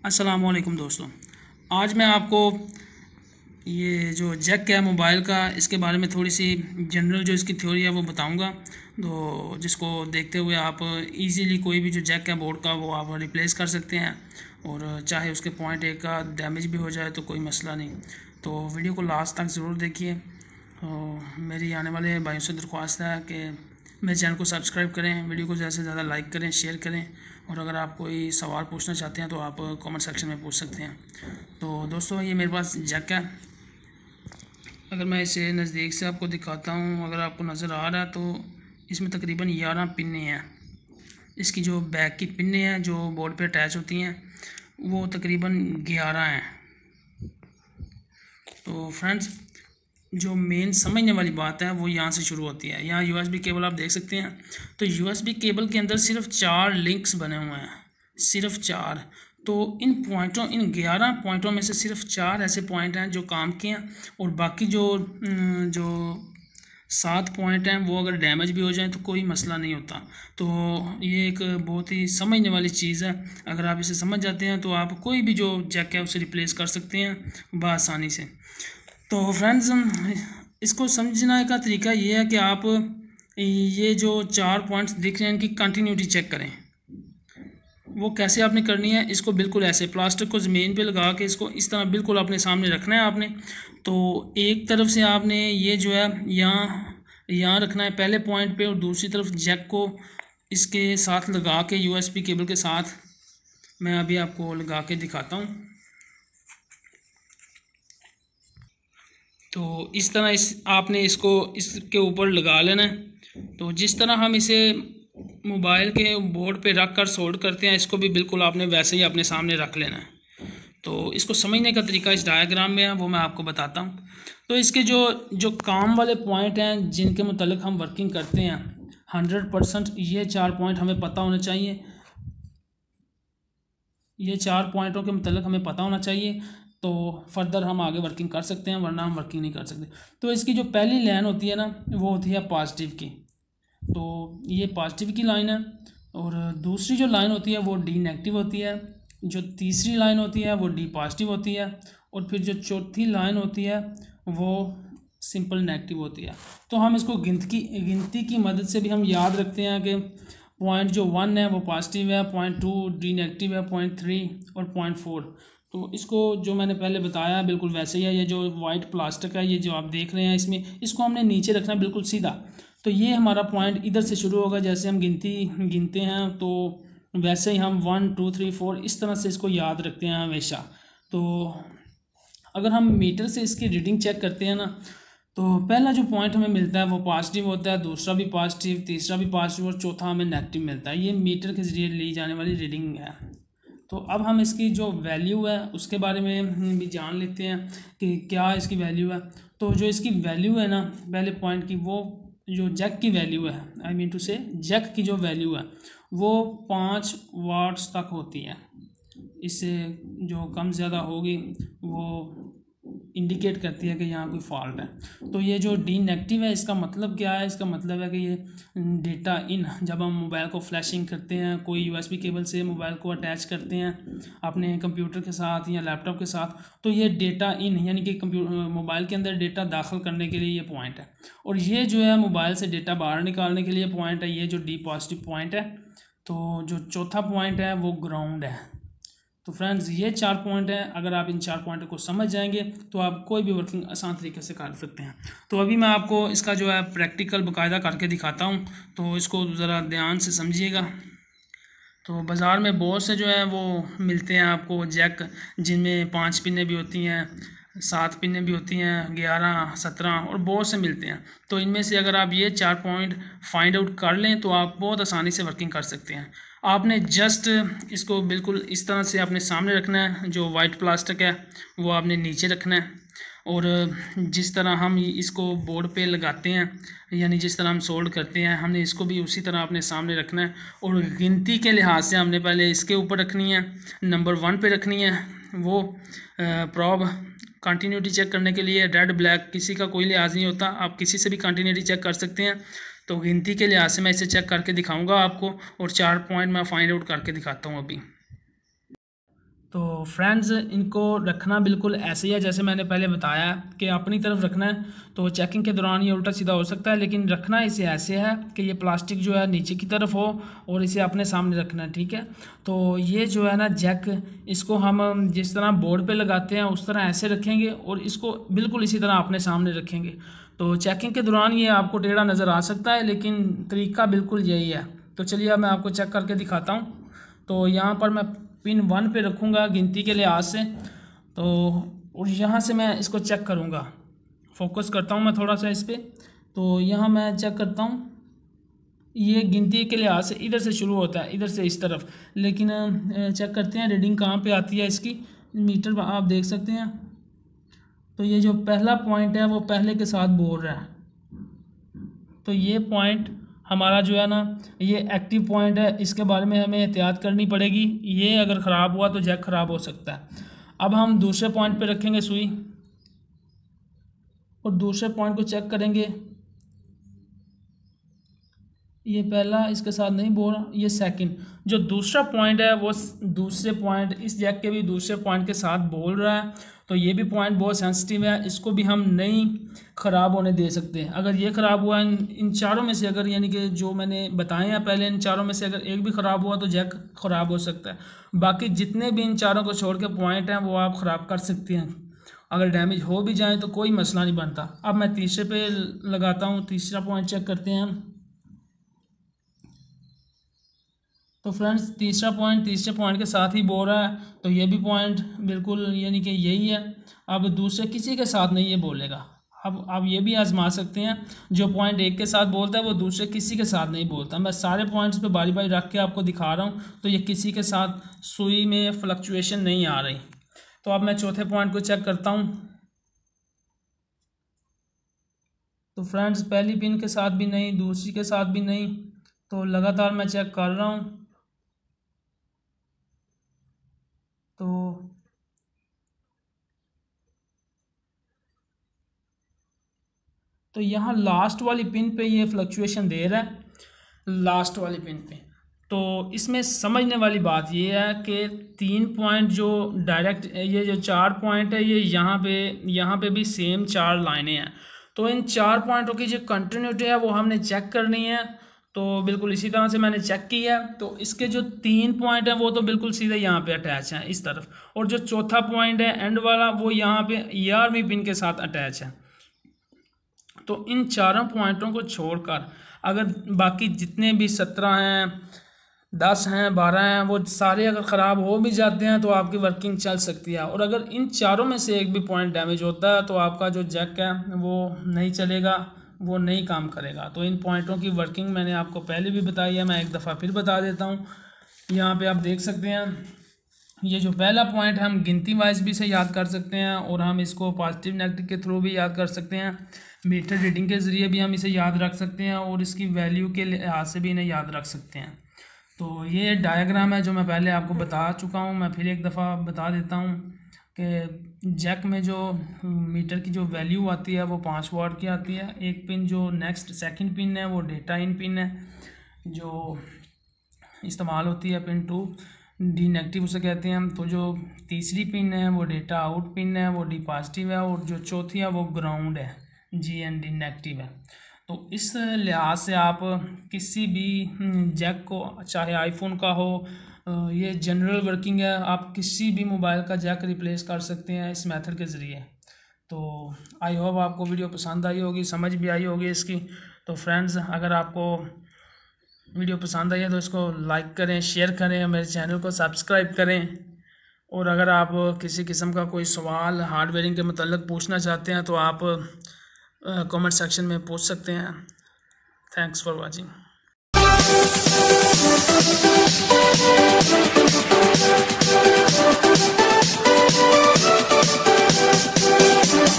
अस्सलामुअलैकुम दोस्तों, आज मैं आपको ये जो जैक है मोबाइल का, इसके बारे में थोड़ी सी जनरल जो इसकी थ्योरी है वो बताऊंगा। तो जिसको देखते हुए आप इजीली कोई भी जो जैक है बोर्ड का वो आप रिप्लेस कर सकते हैं, और चाहे उसके पॉइंट एक का डैमेज भी हो जाए तो कोई मसला नहीं। तो वीडियो को लास्ट तक ज़रूर देखिए। तो मेरी आने वाले भाइयों से दरख्वास्त है कि मेरे चैनल को सब्सक्राइब करें, वीडियो को ज़्यादा से ज़्यादा लाइक करें, शेयर करें, और अगर आप कोई सवाल पूछना चाहते हैं तो आप कमेंट सेक्शन में पूछ सकते हैं। तो दोस्तों, ये मेरे पास जैक है। अगर मैं इसे नज़दीक से आपको दिखाता हूँ, अगर आपको नज़र आ रहा है तो इसमें तकरीबन 11 पिन्ने हैं। इसकी जो बैक की पिन्ने हैं जो बोर्ड पे अटैच होती हैं वो तकरीबन 11 हैं। तो फ्रेंड्स, जो मेन समझने वाली बात है वो यहाँ से शुरू होती है। यहाँ यूएसबी केबल आप देख सकते हैं। तो यूएसबी केबल के अंदर सिर्फ 4 लिंक्स बने हुए हैं, सिर्फ 4। तो इन 11 पॉइंटों में से सिर्फ 4 ऐसे पॉइंट हैं जो काम के हैं, और बाकी जो 7 पॉइंट हैं वो अगर डैमेज भी हो जाए तो कोई मसला नहीं होता। तो ये एक बहुत ही समझने वाली चीज़ है। अगर आप इसे समझ जाते हैं तो आप कोई भी जो जैक है उसे रिप्लेस कर सकते हैं बआसानी से। तो फ्रेंड्स, इसको समझने का तरीका ये है कि आप ये जो 4 पॉइंट्स दिख रहे हैं इनकी कंटिन्यूटी चेक करें। वो कैसे आपने करनी है, इसको बिल्कुल ऐसे प्लास्टिक को ज़मीन पे लगा के इसको इस तरह बिल्कुल अपने सामने रखना है आपने। तो एक तरफ से आपने ये जो है यहाँ रखना है पहले पॉइंट पे, और दूसरी तरफ जैक को इसके साथ लगा के यूएसबी केबल के साथ मैं अभी आपको लगा के दिखाता हूँ। तो इस तरह आपने इसको इसके ऊपर लगा लेना है। तो जिस तरह हम इसे मोबाइल के बोर्ड पे रख कर सोल्ड करते हैं, इसको भी बिल्कुल आपने वैसे ही अपने सामने रख लेना है। तो इसको समझने का तरीका इस डायग्राम में है, वो मैं आपको बताता हूँ। तो इसके जो काम वाले पॉइंट हैं जिनके मुतालिक हम वर्किंग करते हैं 100% ये 4 पॉइंट हमें पता होने चाहिए। ये 4 पॉइंटों के मुतालिक हमें पता होना चाहिए, तो फर्दर हम आगे वर्किंग कर सकते हैं, वरना हम वर्किंग नहीं कर सकते। तो इसकी जो पहली लाइन होती है ना वो होती है पॉजिटिव की। तो ये पॉजिटिव की लाइन है, और दूसरी जो लाइन होती है वो डी नेगेटिव होती है। जो तीसरी लाइन होती है वो डी पॉजिटिव होती है, और फिर जो चौथी लाइन होती है वो सिंपल नेगेटिव होती है। तो हम इसको गिनती की मदद से भी हम याद रखते हैं कि पॉइंट जो 1 है वो पॉजिटिव है, पॉइंट 2 डी नेगेटिव है, पॉइंट 3 और पॉइंट 4। तो इसको जो मैंने पहले बताया बिल्कुल वैसे ही है। ये जो वाइट प्लास्टिक है, ये जो आप देख रहे हैं, इसमें इसको हमने नीचे रखना है बिल्कुल सीधा। तो ये हमारा पॉइंट इधर से शुरू होगा। जैसे हम गिनते हैं तो वैसे ही हम 1 2 3 4 इस तरह से इसको याद रखते हैं हमेशा। तो अगर हम मीटर से इसकी रीडिंग चेक करते हैं ना, तो पहला जो पॉइंट हमें मिलता है वो पॉजिटिव होता है, दूसरा भी पॉजिटिव, तीसरा भी पॉजिटिव, और चौथा हमें नेगेटिव मिलता है। ये मीटर के ज़रिए ली जाने वाली रीडिंग है। तो अब हम इसकी जो वैल्यू है उसके बारे में भी जान लेते हैं कि क्या इसकी वैल्यू है। तो जो इसकी वैल्यू है ना पहले पॉइंट की, वो जो जैक की वैल्यू है, आई मीन टू से जैक की जो वैल्यू है वो 5 वाट्स तक होती है। इससे जो कम ज़्यादा होगी वो इंडिकेट करती है कि यहाँ कोई फॉल्ट है। तो ये जो डी नेगेटिव है इसका मतलब क्या है? इसका मतलब है कि ये डेटा इन, जब हम मोबाइल को फ्लैशिंग करते हैं, कोई यूएसबी केबल से मोबाइल को अटैच करते हैं अपने कंप्यूटर के साथ या लैपटॉप के साथ, तो ये डेटा इन यानी कि मोबाइल के अंदर डेटा दाखिल करने के लिए ये पॉइंट है, और ये जो है मोबाइल से डेटा बाहर निकालने के लिए पॉइंट है, ये जो डी पॉजिटिव पॉइंट है। तो जो चौथा पॉइंट है वो ग्राउंड है। तो फ्रेंड्स, ये 4 पॉइंट हैं। अगर आप इन 4 पॉइंटों को समझ जाएंगे तो आप कोई भी वर्किंग आसान तरीके से कर सकते हैं। तो अभी मैं आपको इसका जो है प्रैक्टिकल बाकायदा करके दिखाता हूँ, तो इसको ज़रा ध्यान से समझिएगा। तो बाज़ार में बहुत से जो है वो मिलते हैं आपको जैक, जिनमें 5 पिनें भी होती हैं, 7 पिनें भी होती हैं, 11, 17 और बहुत से मिलते हैं। तो इनमें से अगर आप ये 4 पॉइंट फाइंड आउट कर लें तो आप बहुत आसानी से वर्किंग कर सकते हैं। आपने जस्ट इसको बिल्कुल इस तरह से अपने सामने रखना है। जो वाइट प्लास्टिक है वो आपने नीचे रखना है, और जिस तरह हम इसको बोर्ड पे लगाते हैं, यानी जिस तरह हम सोल्ड करते हैं, हमने इसको भी उसी तरह अपने सामने रखना है। और गिनती के लिहाज से हमने पहले इसके ऊपर रखनी है, नंबर 1 पे रखनी है। वो प्रॉब कंटिन्यूटी चेक करने के लिए रेड ब्लैक किसी का कोई लिहाज नहीं होता, आप किसी से भी कंटिन्यूटी चेक कर सकते हैं। तो गिनती के लिहाज से मैं इसे चेक करके दिखाऊंगा आपको, और 4 पॉइंट मैं फाइंड आउट करके दिखाता हूँ अभी। तो फ्रेंड्स, इनको रखना बिल्कुल ऐसे ही है जैसे मैंने पहले बताया कि अपनी तरफ रखना है। तो चेकिंग के दौरान ये उल्टा सीधा हो सकता है, लेकिन रखना इसे ऐसे है कि ये प्लास्टिक जो है नीचे की तरफ हो और इसे अपने सामने रखना है, ठीक है। तो ये जो है ना जैक, इसको हम जिस तरह बोर्ड पे लगाते हैं उस तरह ऐसे रखेंगे और इसको बिल्कुल इसी तरह अपने सामने रखेंगे। तो चेकिंग के दौरान ये आपको टेढ़ा नज़र आ सकता है, लेकिन तरीका बिल्कुल यही है। तो चलिए अब मैं आपको चेक करके दिखाता हूँ। तो यहाँ पर मैं पिन 1 पे रखूँगा गिनती के लिहाज से। तो और यहाँ से मैं इसको चेक करूँगा, फोकस करता हूँ मैं थोड़ा सा इस पर। तो यहाँ मैं चेक करता हूँ, ये गिनती के लिहाज से इधर से शुरू होता है, इधर से इस तरफ। लेकिन चेक करते हैं रीडिंग कहाँ पे आती है इसकी। मीटर आप देख सकते हैं, तो ये जो पहला पॉइंट है वो पहले के साथ बोल रहा है। तो ये पॉइंट हमारा जो है ना ये एक्टिव पॉइंट है, इसके बारे में हमें एहतियात करनी पड़ेगी। ये अगर ख़राब हुआ तो जैक ख़राब हो सकता है। अब हम दूसरे पॉइंट पे रखेंगे सुई और दूसरे पॉइंट को चेक करेंगे। ये पहला इसके साथ नहीं बोल रहा, ये सेकंड। जो दूसरा पॉइंट है वो दूसरे पॉइंट, इस जैक के भी दूसरे पॉइंट के साथ बोल रहा है। तो ये भी पॉइंट बहुत सेंसिटिव है, इसको भी हम नहीं ख़राब होने दे सकते। अगर ये ख़राब हुआ इन चारों में से, अगर यानी कि जो मैंने बताए हैं पहले, इन चारों में से अगर एक भी ख़राब हुआ तो जैक ख़राब हो सकता है। बाकी जितने भी इन चारों को छोड़ के पॉइंट हैं वो आप ख़राब कर सकते हैं। अगर डैमेज हो भी जाए तो कोई मसला नहीं बनता। अब मैं तीसरे पे लगाता हूँ, तीसरा पॉइंट चेक करते हैं हम। तो फ्रेंड्स, तीसरा पॉइंट तीसरे पॉइंट के साथ ही बोल रहा है, तो ये भी पॉइंट बिल्कुल यानी कि यही है। अब दूसरे किसी के साथ नहीं ये बोलेगा। अब आप ये भी आजमा सकते हैं, जो पॉइंट एक के साथ बोलता है वो दूसरे किसी के साथ नहीं बोलता। मैं सारे पॉइंट्स पे बारी बारी रख के आपको दिखा रहा हूँ, तो ये किसी के साथ सुई में फ्लक्चुएशन नहीं आ रही। तो अब मैं चौथे पॉइंट को चेक करता हूँ। तो फ्रेंड्स, पहली पिन के साथ भी नहीं, दूसरी के साथ भी नहीं। तो लगातार मैं चेक कर रहा हूँ। तो यहाँ लास्ट वाली पिन पे ये फ्लक्चुएशन दे रहा है, लास्ट वाली पिन पे। तो इसमें समझने वाली बात ये है कि 3 पॉइंट जो डायरेक्ट, ये जो 4 पॉइंट है ये यहाँ पे भी सेम 4 लाइनें हैं। तो इन 4 पॉइंटों की जो कंटिन्यूटी है वो हमने चेक करनी है। तो बिल्कुल इसी तरह से मैंने चेक किया है। तो इसके जो 3 पॉइंट हैं वो तो बिल्कुल सीधे यहाँ पे अटैच हैं इस तरफ, और जो चौथा पॉइंट है एंड वाला वो यहाँ पे 11वीं पिन के साथ अटैच है। तो इन चारों पॉइंटों को छोड़कर अगर बाकी जितने भी 17 हैं, 10 हैं, 12 हैं, वो सारे अगर ख़राब हो भी जाते हैं तो आपकी वर्किंग चल सकती है। और अगर इन चारों में से एक भी पॉइंट डैमेज होता है तो आपका जो जैक है वो नहीं चलेगा, वो नहीं काम करेगा। तो इन पॉइंटों की वर्किंग मैंने आपको पहले भी बताई है, मैं एक दफ़ा फिर बता देता हूँ। यहाँ पे आप देख सकते हैं, ये जो पहला पॉइंट है हम गिनती वाइज भी से याद कर सकते हैं, और हम इसको पॉजिटिव नेगेटिव के थ्रू भी याद कर सकते हैं। मीटर रीडिंग के ज़रिए भी हम इसे याद रख सकते हैं, और इसकी वैल्यू के लिहाज से भी इन्हें याद रख सकते हैं। तो ये डायग्राम है जो मैं पहले आपको बता चुका हूँ, मैं फिर एक दफ़ा बता देता हूँ कि जैक में जो मीटर की जो वैल्यू आती है वो 5 वाट की आती है। एक पिन जो नेक्स्ट सेकंड पिन है वो डेटा इन पिन है, जो इस्तेमाल होती है पिन 2, डी नेगेटिव उसे कहते हैं हम। तो जो तीसरी पिन है वो डेटा आउट पिन है, वो डी पॉजिटिव है, और जो चौथी है वो ग्राउंड है, जी एन डी नेगेटिव है। तो इस लिहाज से आप किसी भी जैक को, चाहे आईफोन का हो, ये जनरल वर्किंग है, आप किसी भी मोबाइल का जैक रिप्लेस कर सकते हैं इस मेथड के ज़रिए। तो आई होप आपको वीडियो पसंद आई होगी, समझ भी आई होगी इसकी। तो फ्रेंड्स, अगर आपको वीडियो पसंद आई है तो इसको लाइक करें, शेयर करें, मेरे चैनल को सब्सक्राइब करें। और अगर आप किसी किस्म का कोई सवाल हार्डवेयरिंग के मतलब पूछना चाहते हैं तो आप कमेंट सेक्शन में पूछ सकते हैं। Thanks for watching.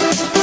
हैं।